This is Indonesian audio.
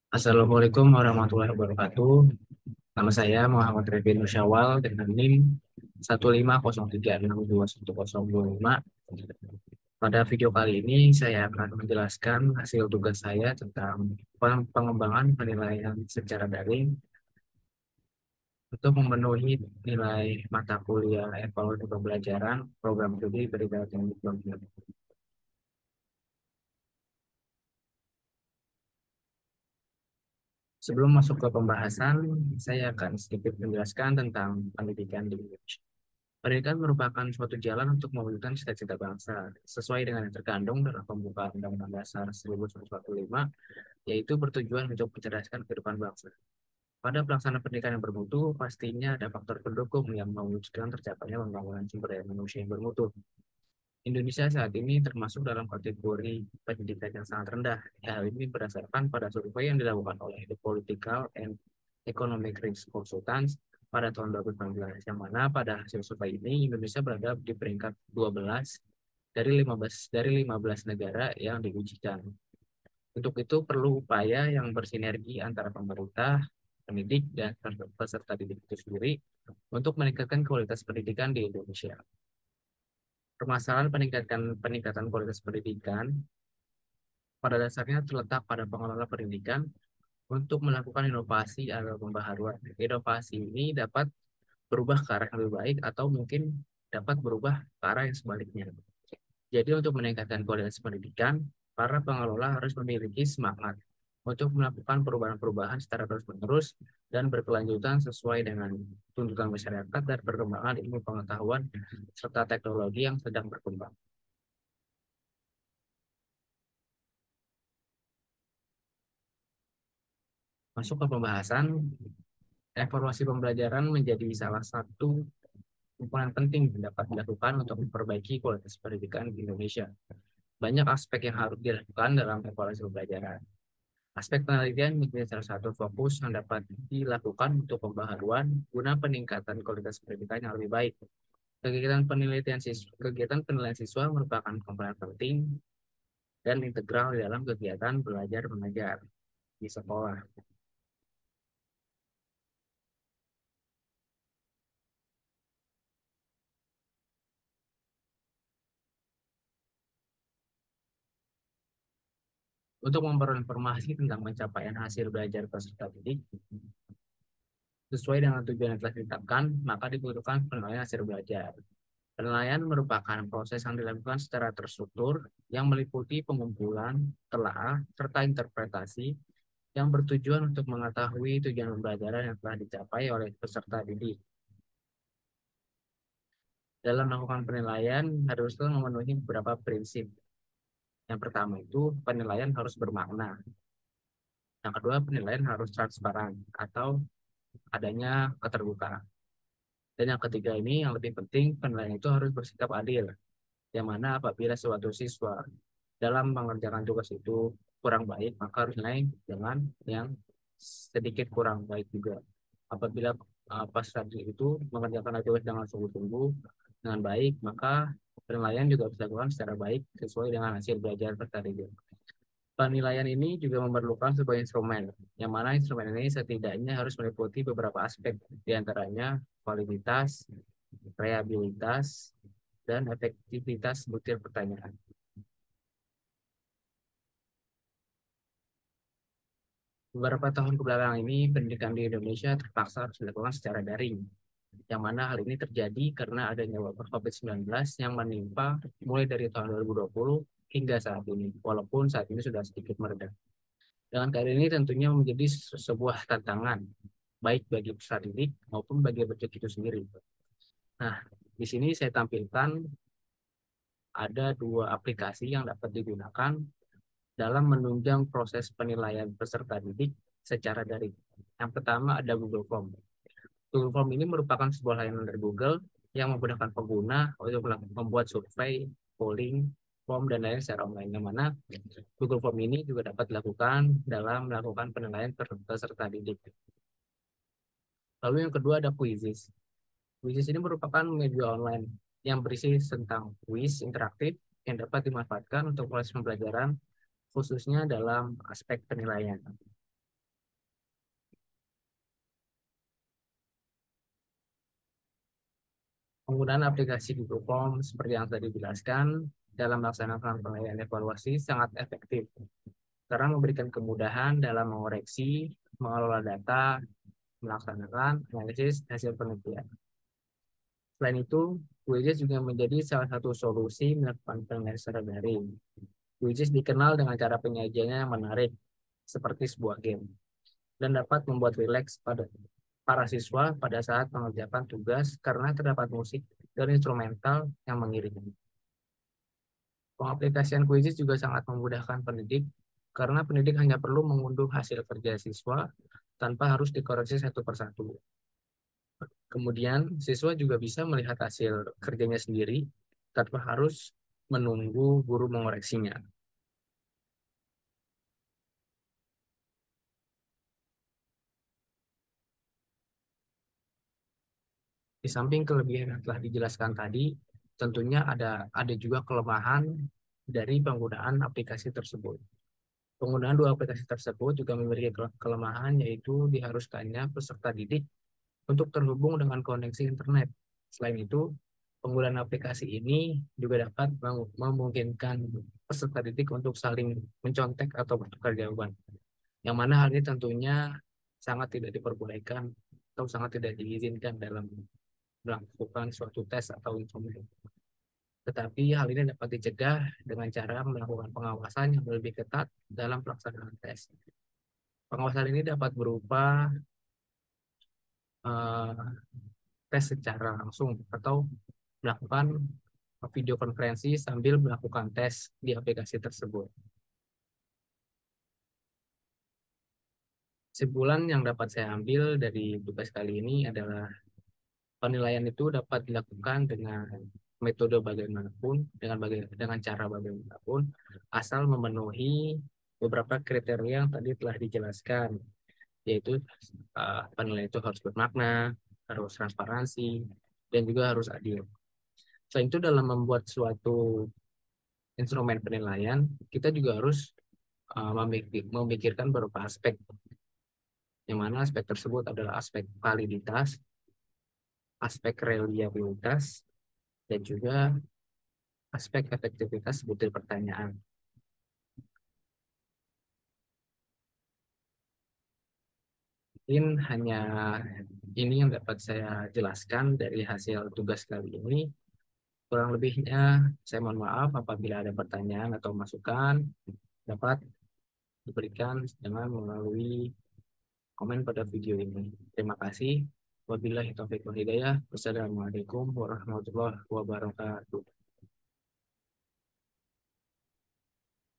Assalamualaikum warahmatullahi wabarakatuh. Nama saya Muhammad Revi Nusyawal dengan NIM 150362105. Pada video kali ini saya akan menjelaskan hasil tugas saya tentang pengembangan penilaian secara daring untuk memenuhi nilai mata kuliah evaluasi pembelajaran program studi Pendidikan Teknik Bangunan. Sebelum masuk ke pembahasan, saya akan sedikit menjelaskan tentang pendidikan di Indonesia. Pendidikan merupakan suatu jalan untuk mewujudkan cita-cita bangsa, sesuai dengan yang terkandung dalam pembukaan Undang-Undang Dasar 1945, yaitu bertujuan untuk mencerdaskan kehidupan bangsa. Pada pelaksanaan pendidikan yang bermutu, pastinya ada faktor pendukung yang mewujudkan tercapainya pembangunan sumber daya manusia yang bermutu. Indonesia saat ini termasuk dalam kategori pendidikan yang sangat rendah. Hal ini berdasarkan pada survei yang dilakukan oleh The Political and Economic Risk Consultants pada tahun 2019, yang mana pada hasil survei ini Indonesia berada di peringkat 12 dari 15 negara yang diujikan. Untuk itu perlu upaya yang bersinergi antara pemerintah, pendidik, dan peserta didik itu sendiri untuk meningkatkan kualitas pendidikan di Indonesia. Permasalahan peningkatan kualitas pendidikan pada dasarnya terletak pada pengelola pendidikan untuk melakukan inovasi atau pembaharuan. Inovasi ini dapat berubah ke arah yang lebih baik atau mungkin dapat berubah ke arah yang sebaliknya. Jadi untuk meningkatkan kualitas pendidikan, para pengelola harus memiliki semangat untuk melakukan perubahan-perubahan secara terus-menerus dan berkelanjutan sesuai dengan tuntutan masyarakat dan perkembangan ilmu pengetahuan serta teknologi yang sedang berkembang. Masuk ke pembahasan, evaluasi pembelajaran menjadi salah satu komponen penting yang dapat dilakukan untuk memperbaiki kualitas pendidikan di Indonesia. Banyak aspek yang harus dilakukan dalam evaluasi pembelajaran. Aspek penelitian menjadi salah satu fokus yang dapat dilakukan untuk pembaharuan guna peningkatan kualitas pendidikan yang lebih baik. Kegiatan penilaian siswa merupakan komponen penting dan integral di dalam kegiatan belajar mengajar di sekolah. Untuk memperoleh informasi tentang pencapaian hasil belajar peserta didik sesuai dengan tujuan yang telah ditetapkan, maka dibutuhkan penilaian hasil belajar. Penilaian merupakan proses yang dilakukan secara terstruktur yang meliputi pengumpulan, telaah, serta interpretasi yang bertujuan untuk mengetahui tujuan pembelajaran yang telah dicapai oleh peserta didik. Dalam melakukan penilaian harus memenuhi beberapa prinsip. Yang pertama itu penilaian harus bermakna. Yang kedua, penilaian harus transparan atau adanya keterbukaan. Dan yang ketiga ini yang lebih penting, penilaian itu harus bersikap adil. Yang mana apabila suatu siswa dalam mengerjakan tugas itu kurang baik, maka harus naik dengan yang sedikit kurang baik juga. Apabila pas tadi itu mengerjakan tugas dengan sungguh-sungguh, dengan baik, maka penilaian juga bisa dilakukan secara baik sesuai dengan hasil belajar tadi. Penilaian ini juga memerlukan sebuah instrumen, yang mana instrumen ini setidaknya harus meliputi beberapa aspek, diantaranya validitas, reliabilitas, dan efektivitas butir pertanyaan. Beberapa tahun kebelakang ini, pendidikan di Indonesia terpaksa harus dilakukan secara daring, yang mana hal ini terjadi karena adanya wabah COVID-19 yang menimpa mulai dari tahun 2020 hingga saat ini, walaupun saat ini sudah sedikit mereda. Dengan keadaan ini tentunya menjadi sebuah tantangan, baik bagi peserta didik maupun bagi peserta itu sendiri. Nah, di sini saya tampilkan ada dua aplikasi yang dapat digunakan dalam menunjang proses penilaian peserta didik secara daring. Yang pertama ada Google Form. Google Form ini merupakan sebuah layanan dari Google yang memudahkan pengguna untuk membuat survei, polling, form, dan lain secara online. Yang mana Google Form ini juga dapat dilakukan dalam melakukan penilaian peserta didik. Lalu yang kedua ada Quizzes. Quizzes ini merupakan media online yang berisi tentang quiz interaktif yang dapat dimanfaatkan untuk proses pembelajaran khususnya dalam aspek penilaian. Penggunaan aplikasi Google Form seperti yang tadi dijelaskan dalam melaksanakan penilaian evaluasi sangat efektif karena memberikan kemudahan dalam mengoreksi, mengelola data, melaksanakan analisis hasil penelitian. Selain itu, Quizzes juga menjadi salah satu solusi melakukan penilaian secara daring. Quizzes dikenal dengan cara penyajiannya yang menarik, seperti sebuah game, dan dapat membuat rileks pada para siswa pada saat mengerjakan tugas karena terdapat musik dan instrumental yang mengiringi. Pengaplikasian Quizzes juga sangat memudahkan pendidik karena pendidik hanya perlu mengunduh hasil kerja siswa tanpa harus dikoreksi satu persatu. Kemudian, siswa juga bisa melihat hasil kerjanya sendiri tanpa harus menunggu guru mengoreksinya. Di samping kelebihan yang telah dijelaskan tadi, tentunya ada juga kelemahan dari penggunaan aplikasi tersebut. Penggunaan dua aplikasi tersebut juga memiliki kelemahan, yaitu diharuskannya peserta didik untuk terhubung dengan koneksi internet. Selain itu, penggunaan aplikasi ini juga dapat memungkinkan peserta didik untuk saling mencontek atau bertukar jawaban. Yang mana hal ini tentunya sangat tidak diperbolehkan atau sangat tidak diizinkan dalam melakukan suatu tes atau instrumen. Tetapi hal ini dapat dicegah dengan cara melakukan pengawasan yang lebih ketat dalam pelaksanaan tes. Pengawasan ini dapat berupa eh, tes secara langsung atau melakukan video konferensi sambil melakukan tes di aplikasi tersebut. Kesimpulan yang dapat saya ambil dari tugas kali ini adalah penilaian itu dapat dilakukan dengan metode bagaimanapun, dengan cara bagaimanapun, asal memenuhi beberapa kriteria yang tadi telah dijelaskan, yaitu penilaian itu harus bermakna, harus transparansi, dan juga harus adil. Selain itu, dalam membuat suatu instrumen penilaian, kita juga harus memikirkan beberapa aspek, yang mana aspek tersebut adalah aspek validitas, aspek reliabilitas, dan juga aspek efektivitas butir pertanyaan. Mungkin hanya ini yang dapat saya jelaskan dari hasil tugas kali ini. Kurang lebihnya, saya mohon maaf apabila ada pertanyaan atau masukan dapat diberikan dengan melalui komen pada video ini. Terima kasih. Wabillahi taufiq wal hidayah. Wassalamualaikum warahmatullahi wabarakatuh.